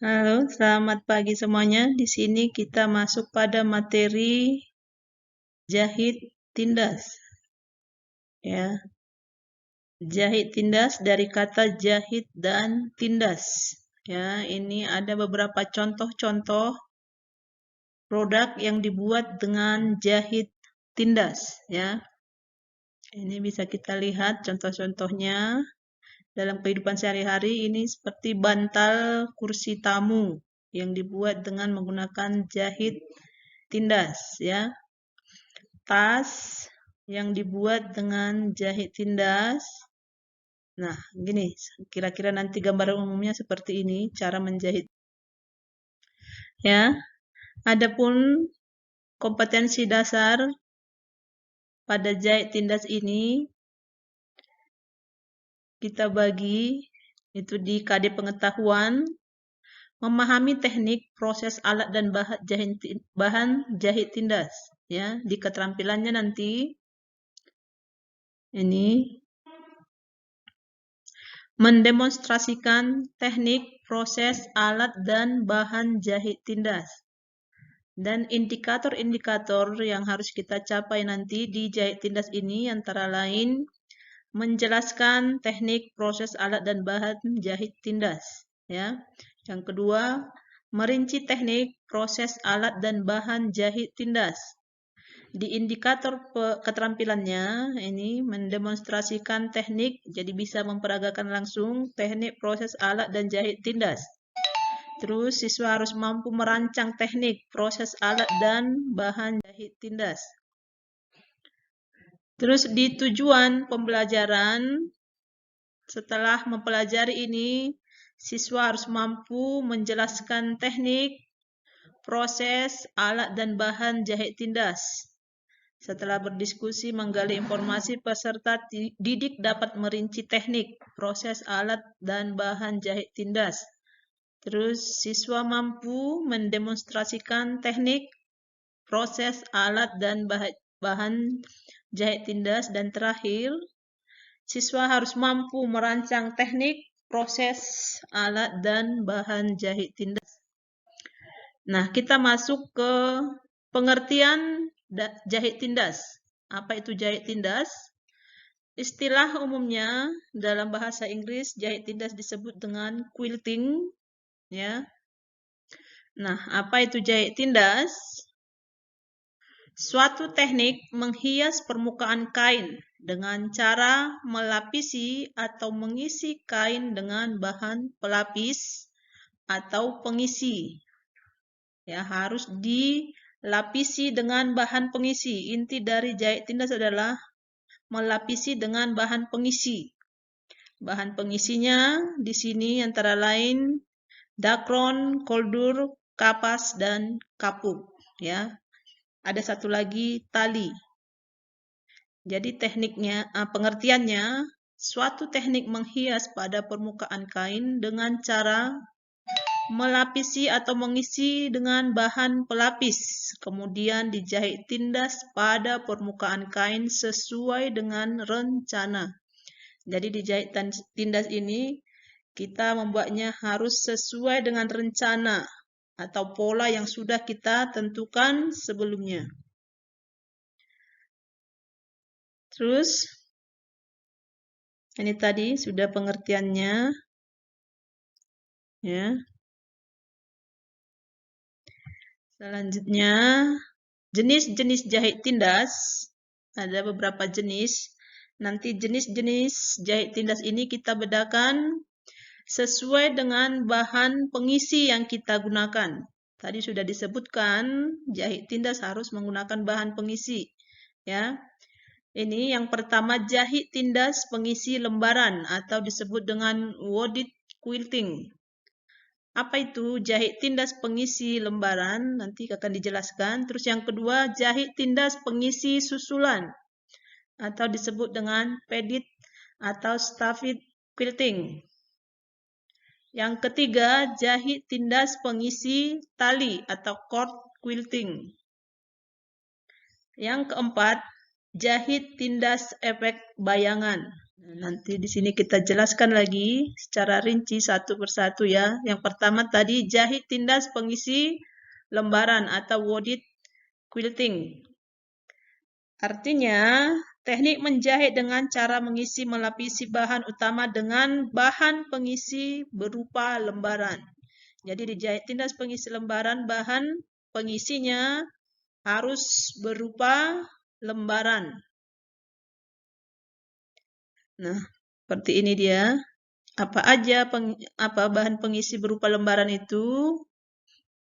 Halo, selamat pagi semuanya. Di sini kita masuk pada materi jahit tindas. Ya, jahit tindas dari kata jahit dan tindas. Ya, ini ada beberapa contoh-contoh produk yang dibuat dengan jahit tindas. Ya, ini bisa kita lihat contoh-contohnya dalam kehidupan sehari-hari. Ini seperti bantal kursi tamu yang dibuat dengan menggunakan jahit tindas. Ya. Tas yang dibuat dengan jahit tindas. Nah, gini, kira-kira nanti gambaran umumnya seperti ini, cara menjahit. Ya, adapun kompetensi dasar pada jahit tindas ini, kita bagi itu di KD pengetahuan, memahami teknik, proses, alat, dan bahan jahit tindas. Ya, di keterampilannya nanti, ini mendemonstrasikan teknik, proses, alat, dan bahan jahit tindas. Dan indikator-indikator yang harus kita capai nanti di jahit tindas ini antara lain menjelaskan teknik, proses, alat, dan bahan jahit tindas. Ya. Yang kedua, merinci teknik, proses, alat, dan bahan jahit tindas. Di indikator keterampilannya ini mendemonstrasikan teknik, jadi bisa memperagakan langsung teknik, proses, alat, dan jahit tindas. Terus siswa harus mampu merancang teknik, proses, alat, dan bahan jahit tindas. Terus di tujuan pembelajaran, setelah mempelajari ini, siswa harus mampu menjelaskan teknik, proses, alat, dan bahan jahit tindas. Setelah berdiskusi menggali informasi, peserta didik dapat merinci teknik, proses, alat, dan bahan jahit tindas. Terus siswa mampu mendemonstrasikan teknik, proses, alat, dan bahan jahit tindas. Dan terakhir, siswa harus mampu merancang teknik, proses, alat, dan bahan jahit tindas. Nah, kita masuk ke pengertian jahit tindas. Apa itu jahit tindas? Istilah umumnya dalam bahasa Inggris jahit tindas disebut dengan quilting, ya. Nah, apa itu jahit tindas? Suatu teknik menghias permukaan kain dengan cara melapisi atau mengisi kain dengan bahan pelapis atau pengisi. Ya, harus dilapisi dengan bahan pengisi. Inti dari jahit tindas adalah melapisi dengan bahan pengisi. Bahan pengisinya di sini antara lain dakron, koldur, kapas, dan kapuk. Ya, ada satu lagi tali. Jadi tekniknya, pengertiannya, suatu teknik menghias pada permukaan kain dengan cara melapisi atau mengisi dengan bahan pelapis, kemudian dijahit tindas pada permukaan kain sesuai dengan rencana. Jadi dijahit tindas ini kita membuatnya harus sesuai dengan rencana atau pola yang sudah kita tentukan sebelumnya. Terus ini tadi sudah pengertiannya, ya. Selanjutnya, jenis-jenis jahit tindas. Ada beberapa jenis. Nanti jenis-jenis jahit tindas ini kita bedakan sesuai dengan bahan pengisi yang kita gunakan. Tadi sudah disebutkan jahit tindas harus menggunakan bahan pengisi. Ya. Ini yang pertama jahit tindas pengisi lembaran atau disebut dengan wooded quilting. Apa itu jahit tindas pengisi lembaran? Nanti akan dijelaskan. Terus yang kedua, jahit tindas pengisi susulan atau disebut dengan padded atau stuffed quilting. Yang ketiga, jahit tindas pengisi tali atau cord quilting. Yang keempat, jahit tindas efek bayangan. Nanti di sini kita jelaskan lagi secara rinci satu persatu ya. Yang pertama tadi jahit tindas pengisi lembaran atau worded quilting. Artinya, teknik menjahit dengan cara mengisi melapisi bahan utama dengan bahan pengisi berupa lembaran. Jadi dijahit tindas pengisi lembaran, bahan pengisinya harus berupa lembaran. Nah, seperti ini dia. Apa aja bahan pengisi berupa lembaran itu?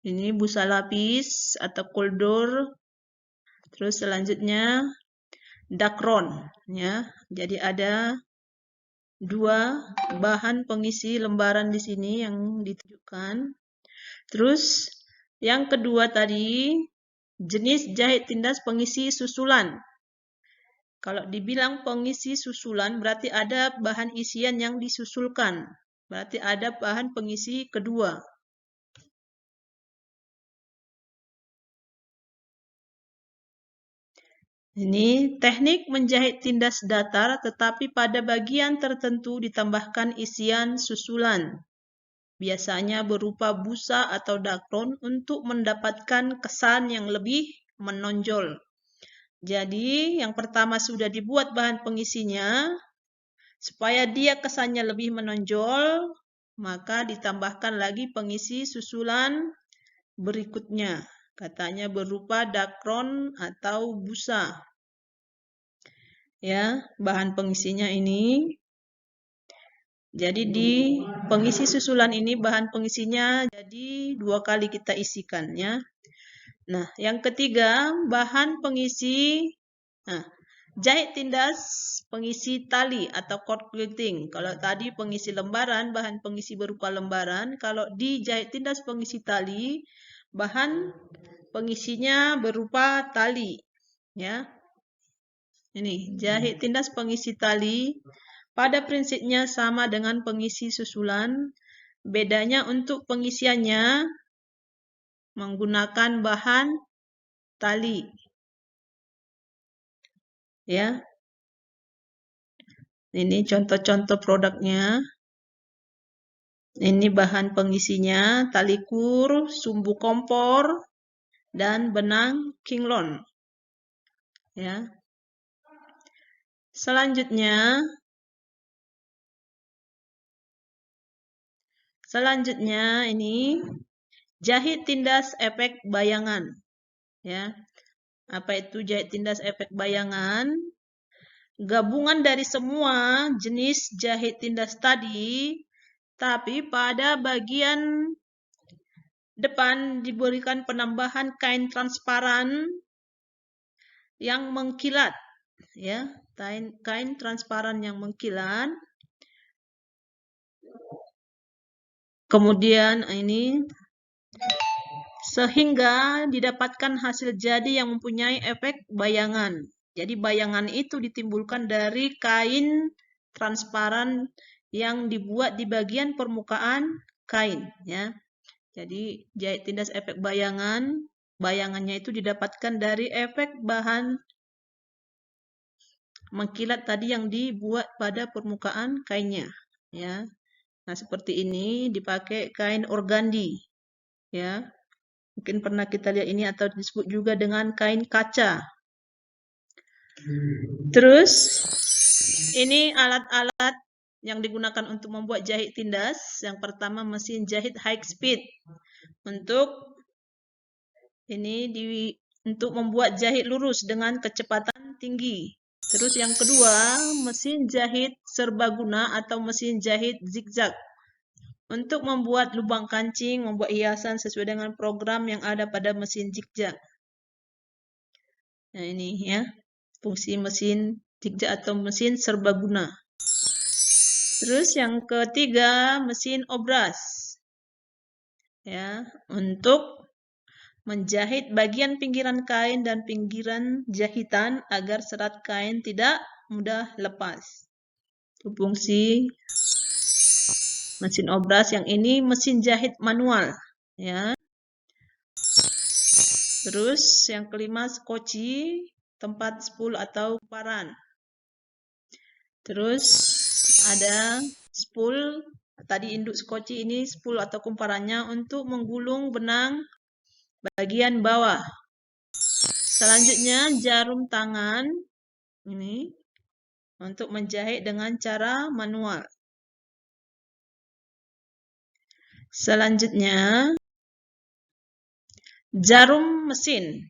Ini busa lapis atau koldor. Terus selanjutnya dakron ya. Jadi ada dua bahan pengisi lembaran di sini yang ditunjukkan. Terus yang kedua tadi jenis jahit tindas pengisi susulan. Kalau dibilang pengisi susulan berarti ada bahan isian yang disusulkan. Berarti ada bahan pengisi kedua. Ini teknik menjahit tindas datar tetapi pada bagian tertentu ditambahkan isian susulan. Biasanya berupa busa atau dakron untuk mendapatkan kesan yang lebih menonjol. Jadi yang pertama sudah dibuat bahan pengisinya, supaya dia kesannya lebih menonjol, maka ditambahkan lagi pengisi susulan berikutnya. Katanya berupa dakron atau busa. Ya, bahan pengisinya ini. Jadi di pengisi susulan ini bahan pengisinya jadi 2 kali kita isikan ya. Nah, yang ketiga, bahan pengisi jahit tindas pengisi tali atau cord quilting. Kalau tadi pengisi lembaran, bahan pengisi berupa lembaran. Kalau di jahit tindas pengisi tali, bahan pengisinya berupa tali. Ya. Ini, jahit tindas pengisi tali. Pada prinsipnya sama dengan pengisi susulan. Bedanya untuk pengisiannya menggunakan bahan tali. Ya. Ini contoh-contoh produknya. Ini bahan pengisinya, tali kur, sumbu kompor, dan benang kinglon. Ya. Selanjutnya ini jahit tindas efek bayangan. Ya. Apa itu jahit tindas efek bayangan? Gabungan dari semua jenis jahit tindas tadi, tapi pada bagian depan diberikan penambahan kain transparan yang mengkilat. Ya, kain transparan yang mengkilat. Kemudian ini sehingga didapatkan hasil jadi yang mempunyai efek bayangan. Jadi bayangan itu ditimbulkan dari kain transparan yang dibuat di bagian permukaan kain ya. Jadi jahit tindas efek bayangan, bayangannya itu didapatkan dari efek bahan mengkilat tadi yang dibuat pada permukaan kainnya ya. Nah, seperti ini dipakai kain organdi ya. Mungkin pernah kita lihat ini atau disebut juga dengan kain kaca. Terus ini alat-alat yang digunakan untuk membuat jahit tindas. Yang pertama mesin jahit high speed. Untuk membuat jahit lurus dengan kecepatan tinggi. Terus yang kedua, mesin jahit serbaguna atau mesin jahit zigzag. Untuk membuat lubang kancing, membuat hiasan sesuai dengan program yang ada pada mesin zigzag. Nah ini ya, fungsi mesin zigzag atau mesin serbaguna. Terus yang ketiga, mesin obras. Ya, untuk menjahit bagian pinggiran kain dan pinggiran jahitan agar serat kain tidak mudah lepas. Itu fungsi mesin obras. Yang ini mesin jahit manual ya. Terus yang kelima skoci, tempat spool atau kumparan. Terus ada spool, tadi induk skoci ini spool atau kumparannya untuk menggulung benang bagian bawah. Selanjutnya jarum tangan ini untuk menjahit dengan cara manual. Selanjutnya jarum mesin.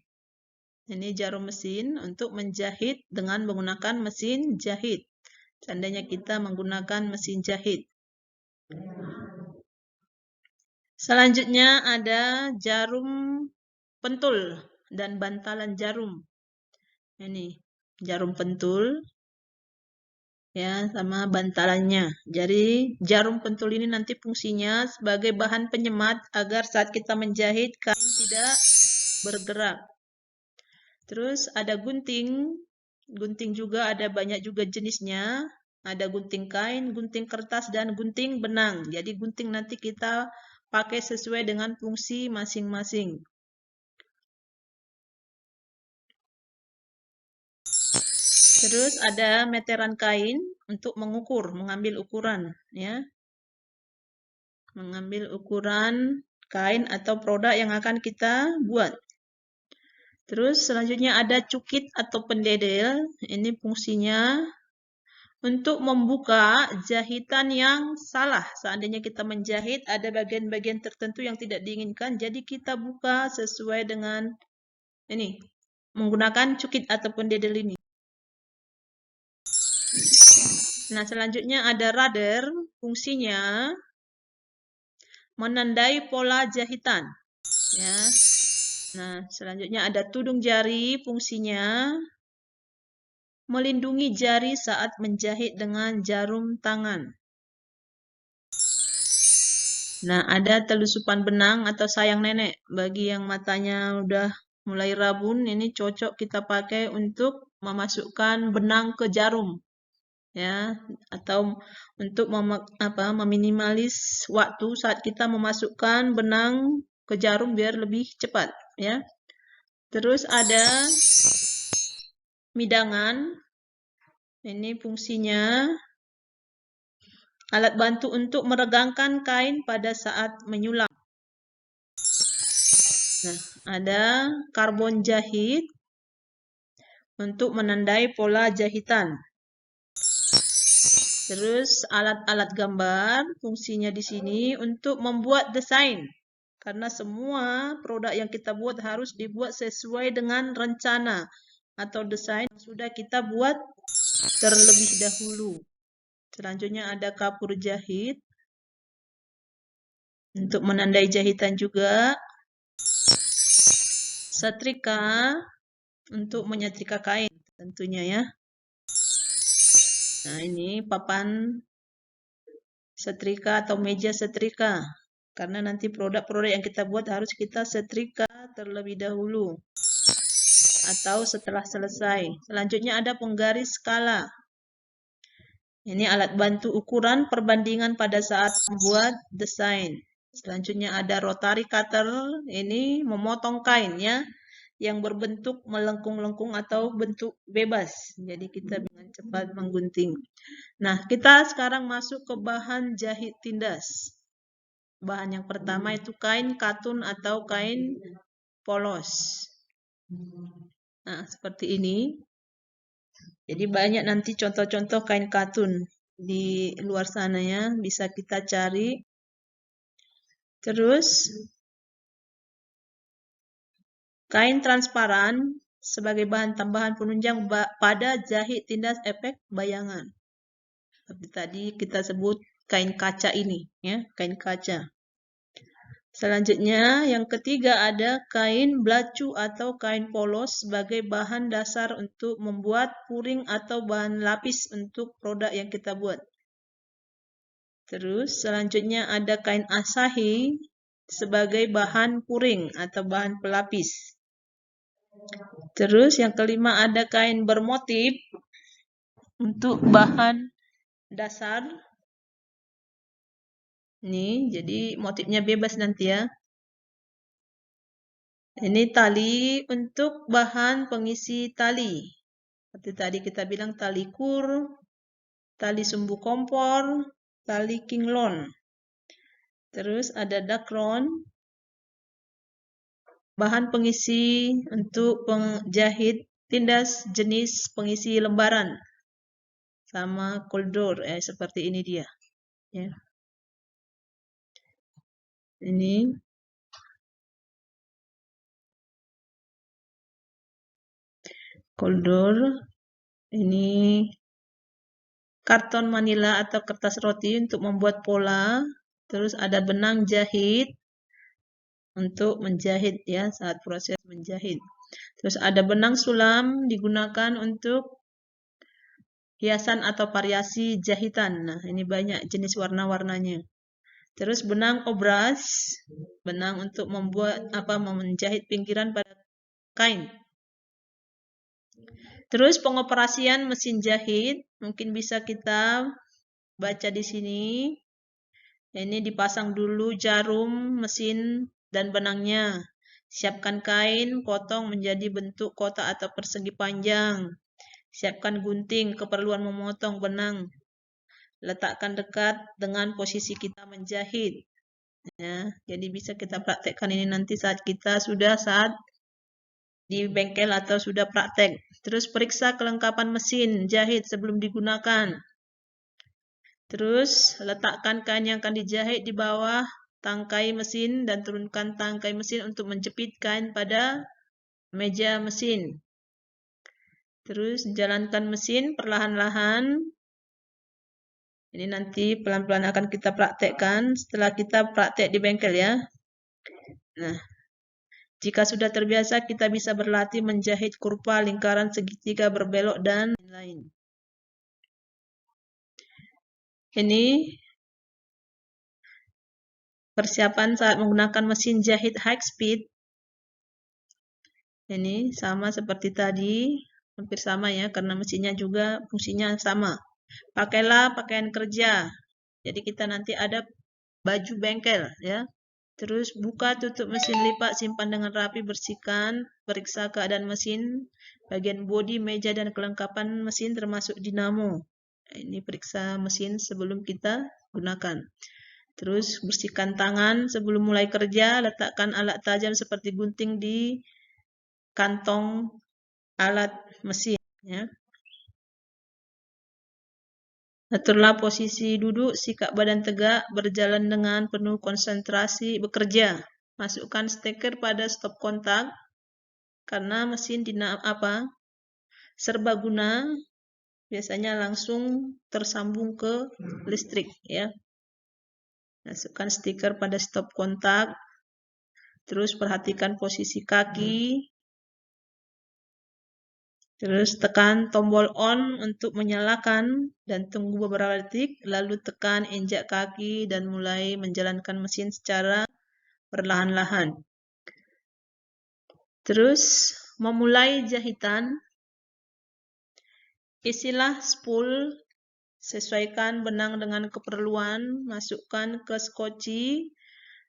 Ini jarum mesin untuk menjahit dengan menggunakan mesin jahit. Seandainya kita menggunakan mesin jahit. Selanjutnya ada jarum pentul dan bantalan jarum. Ini jarum pentul ya sama bantalannya. Jadi jarum pentul ini nanti fungsinya sebagai bahan penyemat agar saat kita menjahit kain tidak bergerak. Terus ada gunting. Gunting juga ada banyak juga jenisnya. Ada gunting kain, gunting kertas, dan gunting benang. Jadi gunting nanti kita pakai sesuai dengan fungsi masing-masing. Terus ada meteran kain untuk mengukur, mengambil ukuran, ya. Mengambil ukuran kain atau produk yang akan kita buat. Terus selanjutnya ada cukit atau pendedel. Ini fungsinya untuk membuka jahitan yang salah. Seandainya kita menjahit ada bagian-bagian tertentu yang tidak diinginkan, jadi kita buka sesuai dengan ini, menggunakan cukit atau pendedel ini. Nah, selanjutnya ada rudder, fungsinya menandai pola jahitan. Ya. Nah, selanjutnya ada tudung jari, fungsinya melindungi jari saat menjahit dengan jarum tangan. Nah, ada telusupan benang atau sayang nenek. Bagi yang matanya udah mulai rabun, ini cocok kita pakai untuk memasukkan benang ke jarum. Ya, atau untuk meminimalis waktu saat kita memasukkan benang ke jarum biar lebih cepat, ya. Terus ada midangan. Ini fungsinya alat bantu untuk meregangkan kain pada saat menyulam. Nah, ada karbon jahit untuk menandai pola jahitan. Terus alat-alat gambar, fungsinya di sini untuk membuat desain. Karena semua produk yang kita buat harus dibuat sesuai dengan rencana atau desain yang sudah kita buat terlebih dahulu. Selanjutnya ada kapur jahit untuk menandai jahitan juga. Setrika untuk menyetrika kain tentunya ya. Nah, ini papan setrika atau meja setrika. Karena nanti produk-produk yang kita buat harus kita setrika terlebih dahulu. Atau setelah selesai. Selanjutnya ada penggaris skala. Ini alat bantu ukuran perbandingan pada saat membuat desain. Selanjutnya ada rotary cutter. Ini memotong kain ya. Yang berbentuk melengkung-lengkung atau bentuk bebas. Jadi kita dengan cepat menggunting. Nah, kita sekarang masuk ke bahan jahit tindas. Bahan yang pertama itu kain katun atau kain polos. Nah, seperti ini. Jadi banyak nanti contoh-contoh kain katun di luar sana ya. Bisa kita cari. Terus kain transparan sebagai bahan tambahan penunjang pada jahit tindas efek bayangan. Seperti tadi kita sebut kain kaca ini, ya, kain kaca. Selanjutnya, yang ketiga ada kain belacu atau kain polos sebagai bahan dasar untuk membuat puring atau bahan lapis untuk produk yang kita buat. Terus selanjutnya ada kain asahi sebagai bahan puring atau bahan pelapis. Terus yang kelima ada kain bermotif untuk bahan dasar. Nih, jadi motifnya bebas nanti ya. Ini tali untuk bahan pengisi tali. Seperti tadi kita bilang tali kur, tali sumbu kompor, tali kinglon. Terus ada dakron, bahan pengisi untuk penjahit tindas jenis pengisi lembaran, sama koldor, seperti ini dia. Ya. Ini koldor, ini karton manila atau kertas roti untuk membuat pola. Terus ada benang jahit untuk menjahit ya saat proses menjahit. Terus ada benang sulam digunakan untuk hiasan atau variasi jahitan. Nah, ini banyak jenis warna-warnanya. Terus benang obras, benang untuk membuat menjahit pinggiran pada kain. Terus pengoperasian mesin jahit, mungkin bisa kita baca di sini. Ini dipasang dulu jarum mesin dan benangnya. Siapkan kain, potong menjadi bentuk kotak atau persegi panjang. Siapkan gunting, keperluan memotong benang. Letakkan dekat dengan posisi kita menjahit. Ya, jadi bisa kita praktekkan ini nanti saat kita sudah di bengkel atau sudah praktek. Terus periksa kelengkapan mesin jahit sebelum digunakan. Terus letakkan kain yang akan dijahit di bawah tangkai mesin dan turunkan tangkai mesin untuk menjepit kain pada meja mesin. Terus jalankan mesin perlahan-lahan. Ini nanti pelan-pelan akan kita praktekkan setelah kita praktek di bengkel ya. Nah, jika sudah terbiasa kita bisa berlatih menjahit kurva, lingkaran, segitiga, berbelok, dan lain-lain. Ini persiapan saat menggunakan mesin jahit high speed. Ini sama seperti tadi, hampir sama ya, karena mesinnya juga fungsinya sama. Pakailah pakaian kerja. Jadi kita nanti ada baju bengkel ya. Terus buka tutup mesin lipat, simpan dengan rapi, bersihkan, periksa keadaan mesin, bagian bodi, meja, dan kelengkapan mesin termasuk dinamo. Ini periksa mesin sebelum kita gunakan. Terus bersihkan tangan sebelum mulai kerja, letakkan alat tajam seperti gunting di kantong alat mesin. Ya. Aturlah posisi duduk, sikap badan tegak, berjalan dengan penuh konsentrasi, bekerja. Masukkan steker pada stop kontak karena mesin serbaguna biasanya langsung tersambung ke listrik ya. Masukkan stiker pada stop kontak. Terus perhatikan posisi kaki. Terus tekan tombol on untuk menyalakan dan tunggu beberapa detik, lalu tekan injak kaki dan mulai menjalankan mesin secara perlahan-lahan. Terus memulai jahitan, isilah spool, sesuaikan benang dengan keperluan, masukkan ke skoci,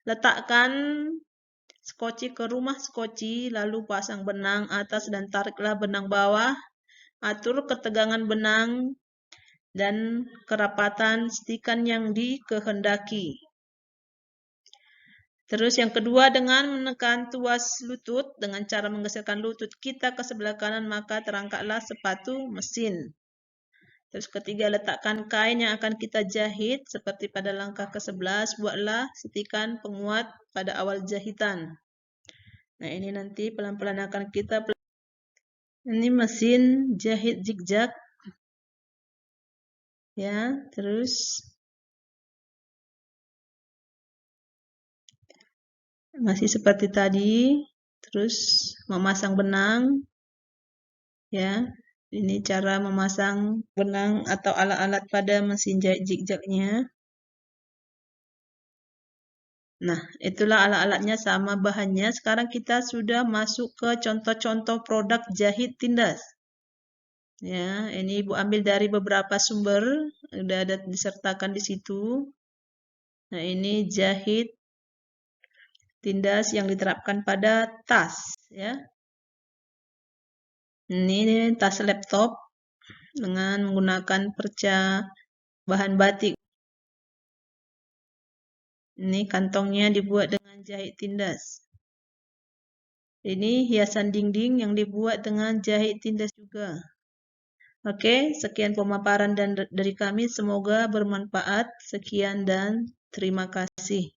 letakkan skoci ke rumah skoci, lalu pasang benang atas dan tariklah benang bawah, atur ketegangan benang dan kerapatan stikan yang dikehendaki. Terus yang kedua, dengan menekan tuas lutut, dengan cara menggeserkan lutut kita ke sebelah kanan, maka terangkatlah sepatu mesin. Terus ketiga, letakkan kain yang akan kita jahit, seperti pada langkah ke-11, buatlah setikan penguat pada awal jahitan. Nah ini nanti pelan-pelan akan kita ini mesin jahit zigzag. Ya, terus masih seperti tadi, terus memasang benang, ya. Ini cara memasang benang atau alat-alat pada mesin jahit zigzagnya. Nah, itulah alat-alatnya sama bahannya. Sekarang kita sudah masuk ke contoh-contoh produk jahit tindas. Ya, ini Ibu ambil dari beberapa sumber, udah ada disertakan di situ. Nah, ini jahit tindas yang diterapkan pada tas, ya. Ini tas laptop dengan menggunakan perca bahan batik. Ini kantongnya dibuat dengan jahit tindas. Ini hiasan dinding yang dibuat dengan jahit tindas juga. Oke, sekian pemaparan dari kami. Semoga bermanfaat. Sekian dan terima kasih.